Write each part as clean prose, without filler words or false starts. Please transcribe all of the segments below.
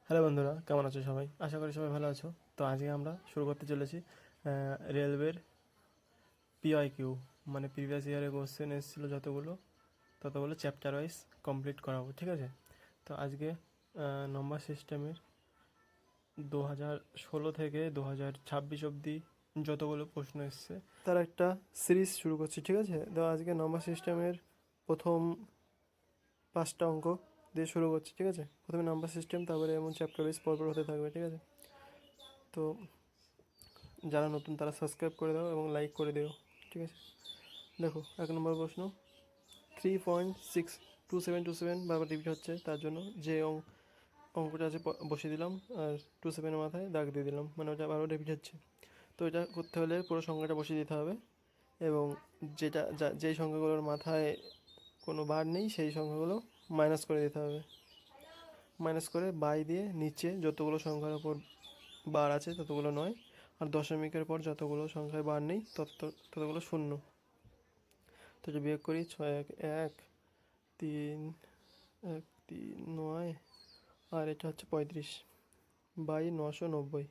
Hello বন্ধুরা, কেমন আছো সবাই? আশা করি সবাই ভালো আছো। তো আজকে আমরা শুরু করতে চলেছি রেলওয়ের পিআইকিউ, মানে প্রিভিয়াস ইয়ারে কোশ্চেন এসেছিলো ততগুলো চ্যাপ্টার ওয়াইজ কমপ্লিট করাবো, ঠিক আছে? তো আজকে নম্বর সিস্টেমের 2016 থেকে 2026 অবধি যতগুলো প্রশ্ন এসছে তার একটা সিরিজ শুরু করছি, ঠিক আছে? তো আজকে নম্বর সিস্টেমের প্রথম 5টা অঙ্ক দিয়ে শুরু করছি, ঠিক আছে? প্রথমে নাম্বার সিস্টেম, তারপরে এমন চ্যাপ্টার ওয়াইজ পরপর হতে থাকবে, ঠিক আছে? তো যারা নতুন তারা সাবস্ক্রাইব করে দাও এবং লাইক করে দিও, ঠিক আছে? দেখো, 1 নম্বর প্রশ্ন, 3.62727 বারবার রিপিট হচ্ছে, তার জন্য যে অঙ্কটা আছে বসিয়ে দিলাম, আর 27-এর মাথায় দাগ দিয়ে দিলাম, মানে ওটা বারবার রিপিট হচ্ছে। তো এটা করতে হলে পুরো সংখ্যাটা বসিয়ে দিতে হবে, এবং যেই সংখ্যাগুলোর মাথায় কোনো বার নেই সেই সংখ্যাগুলো মাইনাস করে দিতে হবে। মাইনাস করে বাই দিয়ে নিচে যতগুলো সংখ্যার ওপর বার আছে ততগুলো নয়, আর দশমিকের পর যতগুলো সংখ্যায় বার নেই ততগুলো শূন্য। তো এটা বিয়োগ করি, 6 1 1 3 1 3 9, আর এটা হচ্ছে 35 বাই 990।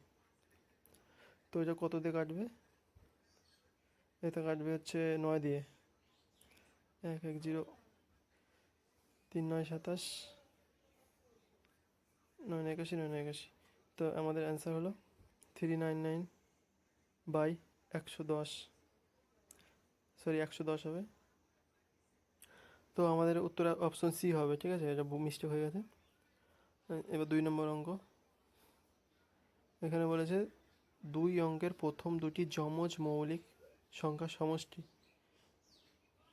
তো এটা কত দিয়ে কাটবে? এটা কাটবে হচ্ছে 9 দিয়ে, 1 1 0, 3 9 27, 9 81, 9 81। তো আমাদের অ্যান্সার হলো 399 বাই 110, সরি 110 হবে। তো আমাদের উত্তর অপশন সি হবে, ঠিক আছে? এটা মিস্টেক হয়ে গেছে। এবার 2 নম্বর অঙ্ক। এখানে বলেছে 2 অঙ্কের প্রথম দুটি যমজ মৌলিক সংখ্যার সমষ্টি।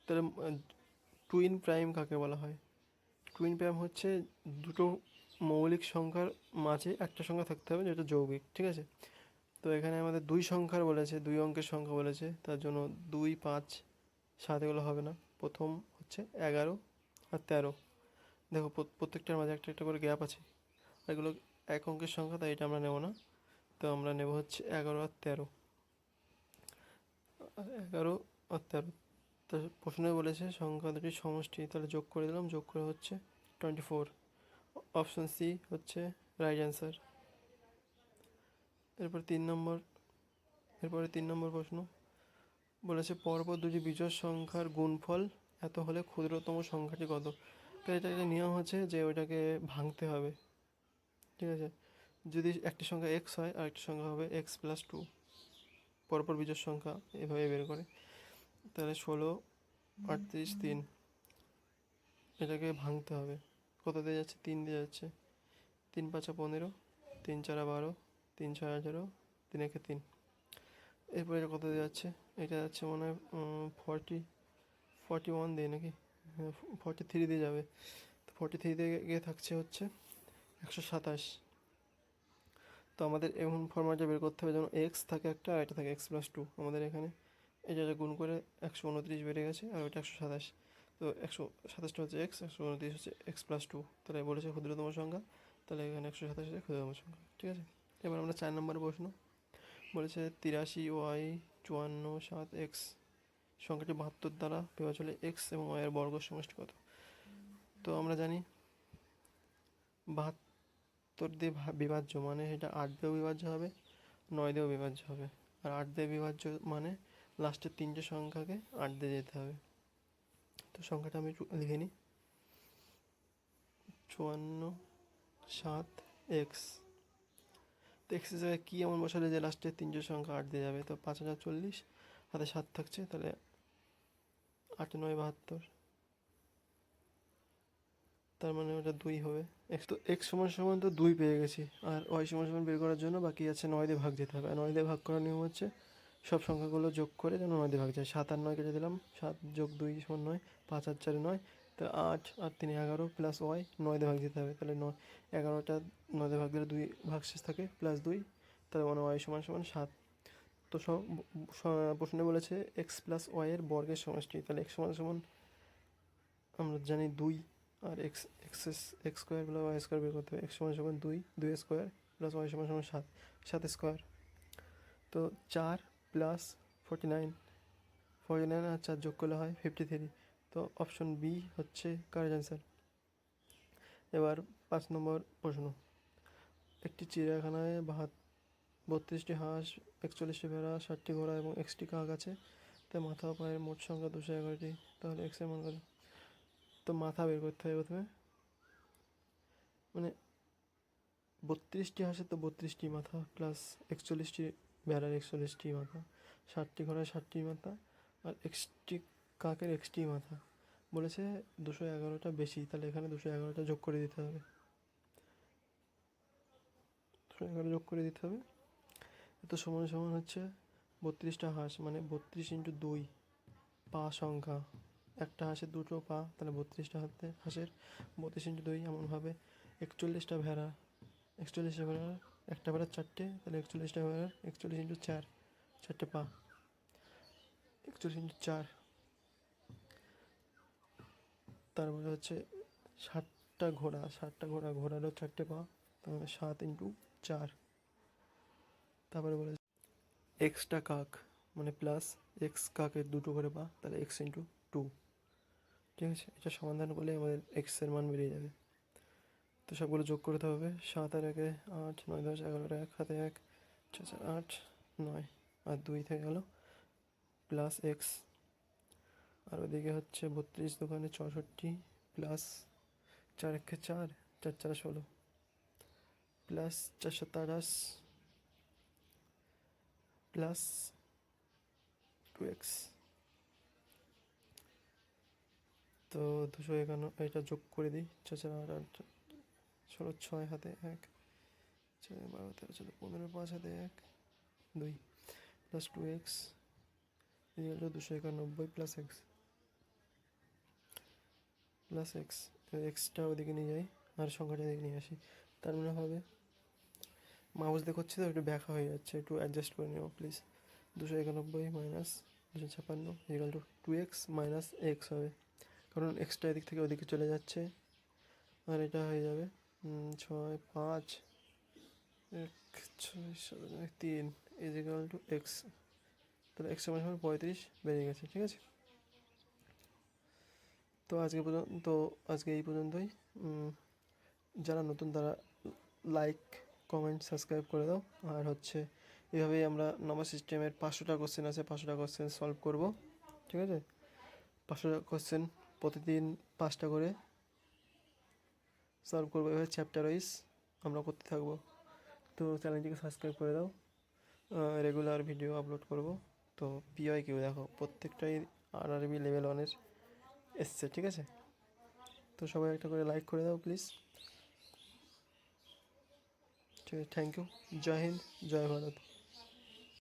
তাহলে টুইন প্রাইম কাকে বলা হয়? টুইন প্রাইম হচ্ছে দুটো মৌলিক সংখ্যার মাঝে একটা সংখ্যা থাকতে হবে যেটা যৌগিক, ঠিক আছে? তো এখানে আমাদের 2 সংখ্যার বলেছে, 2 অঙ্কের সংখ্যা বলেছে, তার জন্য 2 5 7 এগুলো হবে না। প্রথম হচ্ছে 11 আর 13। দেখো, প্রত্যেকটার মাঝে একটা একটা করে গ্যাপ আছে, এগুলো এক অঙ্কের সংখ্যা, তাই এটা আমরা নেব না। তো আমরা নেব হচ্ছে 11 আর 13, 11 আর 13। তো প্রশ্নে বলেছে সংখ্যা দুটির সমষ্টি, তাহলে যোগ করে দিলাম, যোগ করে হচ্ছে 24। অপশন সি হচ্ছে রাইট অ্যান্সার। এরপরে 3 নম্বর প্রশ্ন বলেছে পরপর দুটি বিজোড় সংখ্যার গুণফল এত হলে ক্ষুদ্রতম সংখ্যাটি কত? তো এটা একটা নিয়ম হচ্ছে যে ওইটাকে ভাঙতে হবে, ঠিক আছে? যদি একটি সংখ্যা এক্স হয় আর একটি সংখ্যা হবে x+2, পরপর বিজোড় সংখ্যা এভাবে বের করে, তাহলে 16 38 3, এটাকে ভাঙতে হবে। কত দিয়ে যাচ্ছে? 3 দিয়ে যাচ্ছে। 3 5 15, 3 4 12, 3 6 18, 3 1 3। এরপরে এটা কত দিয়ে যাচ্ছে? এটা যাচ্ছে মনে হয় 41 দিয়ে নাকি, 43 দিয়ে যাবে। তো 43 দিয়ে গিয়ে থাকছে হচ্ছে 127। তো আমাদের এমন ফর্ম্যাটে বের করতে হবে যেন এক্স থাকে একটা আর এটা থাকে x+2। আমাদের এখানে এটা গুণ করে 129 বেড়ে গেছে, আর ওটা 127। তো 127টা হচ্ছে এক্স, 129 হচ্ছে x+2। তাহলে বলেছে ক্ষুদ্রতম সংখ্যা, তাহলে এখানে 127 হচ্ছে ক্ষুদ্রতম সংখ্যা, ঠিক আছে? এবার আমরা 4 নম্বর প্রশ্ন বলেছে 83y54 7x সংখ্যাটি 72 দ্বারা বিভাজ্য হলে এক্স এবং ওয়াই এর বর্গ সমষ্টি কত? তো আমরা জানি 72 দিয়ে বিভাজ্য মানে এটা 8 দিয়েও বিভাজ্য হবে, 9 দিয়েও বিভাজ্য হবে। আর 8 দিয়ে বিভাজ্য মানে লাস্টের 3টে সংখ্যাকে 8 দিয়ে যেতে হবে। তো সংখ্যাটা আমি একটু লিখে নিই, 54 7x। তো এক্সের জায়গায় কী এমন বসালে যে লাস্টের 3টে সংখ্যা 8 দিয়ে যাবে? তো 5040, হাতে 7 থাকছে, তাহলে 8 9 72, তার মানে ওটা 2 হবে। এক্স সমান সমান তো 2 পেয়ে গেছি, আর ওয়াই সমান সমান বের করার জন্য বাকি আছে 9 দিয়ে ভাগ যেতে হবে। আর 9 দিয়ে ভাগ করার নিয়ম হচ্ছে সব সংখ্যাগুলো যোগ করে যেন 9 দিয়ে ভাগ যায়। 7 আর 9 কেটে দিলাম, 7 যোগ 2 সমান 9, 5 আর 4 9, তো 8 আর 3 11 প্লাস ওয়াই 9 দিয়ে ভাগ যেতে হবে। তাহলে 11টা 9 দিয়ে ভাগ দিলে 2 ভাগশেষ থাকে প্লাস 2, তাহলে মানে ওয়াই সমান সমান 7। তো প্রশ্নে বলেছে এক্স প্লাস ওয়াই এর বর্গের সমষ্টি, তাহলে এক্স সমান সমান আমরা জানি 2, আর X square plus Y square বের করতে হবে। এক্স সমান সমান 2 স্কোয়ার প্লাস ওয়াই সমান সমান 7 স্কোয়ার। তো 4 প্লাস 49 আর 4 যোগ করলে হয় 53। তো অপশন বি হচ্ছে কারেক্ট অ্যান্সার। এবার 5 নম্বর প্রশ্ন একটি চিড়িয়াখানায় 32টি হাঁস, 41টি ভেড়া, 60টি ঘোড়া এবং 1টি কাক আছে। তাই মাথা ও পায়ের মোট সংখ্যা 211টি। তাহলে এক্সের মান কত? তো মাথা বের করতে হবে প্রথমে, মানে 32টি হাঁসের তো 32টি মাথা, প্লাস 41টি ভেড়ার 41টি মাথা, 60টি ঘোড়ার 60টি মাথা, আর 1টি কাকের 1টি মাথা। বলেছে 211টা বেশি, তাহলে এখানে 211টা যোগ করে দিতে হবে, 211 যোগ করে দিতে হবে। তো সমান সমান হচ্ছে 32টা হাঁস, মানে 32 ইন্টু 2 পা সংখ্যা, একটা হাঁসের 2টো পা, তাহলে 32টা হাঁসের 32 ইন্টু 2 এমনভাবে 41টা ভেড়া, 41টা ভেড়ার একটা ভেড়ার 4টে, তাহলে 41টা ভেড়ার 41 ইন্টু 4, 4টে পা, 41 ইন্টু 4, তারপরে হচ্ছে 60টা ঘোড়া, 60টা ঘোড়া, ঘোড়ারও 4টে পা, তাহলে 7 ইন্টু 4। তারপরে বলে এক্সটা কাক, মানে প্লাস এক্স কাকের 2টো করে পা, তাহলে এক্স ইন্টু 2। ঠিক আছে, এটা সমাধান করলে আমাদের এক্সের মান বেরিয়ে যাবে। তো সবগুলো যোগ করতে হবে। 7 আর 1 8, 9 10 11, 1 হাতে 1, 6 4 8 9, আর 2 থেকে গেল প্লাস এক্স, আর ওদিকে হচ্ছে 32 দোকানে 64, প্লাস 4 1 4, 4 4 16, প্লাস 4 7 28, প্লাস 2x। তো 251 এটা যোগ করে দিই, 4 4 8 8 16, 6 হাতে 1, 6 12 13 14 15, 5 হাতে 1 2, plus 2x equal to 291 plus x, plus x. Extra ওদিকে নিয়ে যাই আর সংখ্যাটা এদিকে নিয়ে আসি, তার মানে হবে, মাউস দেখছি তো একটু ব্যাখ্যা হয়ে যাচ্ছে, একটু অ্যাডজাস্ট করে নিও please. 291 minus 256 equal to 2x minus x হবে, কারণ এক্সটা এদিক থেকে ওদিকে চলে যাচ্ছে, আর এটা হয়ে যাবে 6 5 1 6 7 3 ইজ ইকুয়াল টু এক্স। তাহলে এক্স সমান সমান 35 বেরিয়ে গেছে। ঠিক আছে, তো আজকে এই পর্যন্তই। যারা নতুন তারা লাইক কমেন্ট সাবস্ক্রাইব করে দাও। আর হচ্ছে এভাবেই আমরা নম্বর সিস্টেমের 500টা কোশ্চেন আছে, 500টা কোশ্চেন সলভ করব। ঠিক আছে, 500টা কোশ্চেন প্রতিদিন 5টা করে সলভ করবো, এভাবে চ্যাপ্টার ওয়াইজ আমরা করতে থাকবো। তো চ্যানেলটিকে সাবস্ক্রাইব করে দাও, রেগুলার ভিডিও আপলোড করব। তো PYQ দেখো প্রত্যেকটাই RRB লেভেল 1-এর এসছে। ঠিক আছে, তো সবাই একটা করে লাইক করে দাও প্লিজ। ঠিক আছে, থ্যাংক ইউ, জয় হিন্দ, জয় ভারত।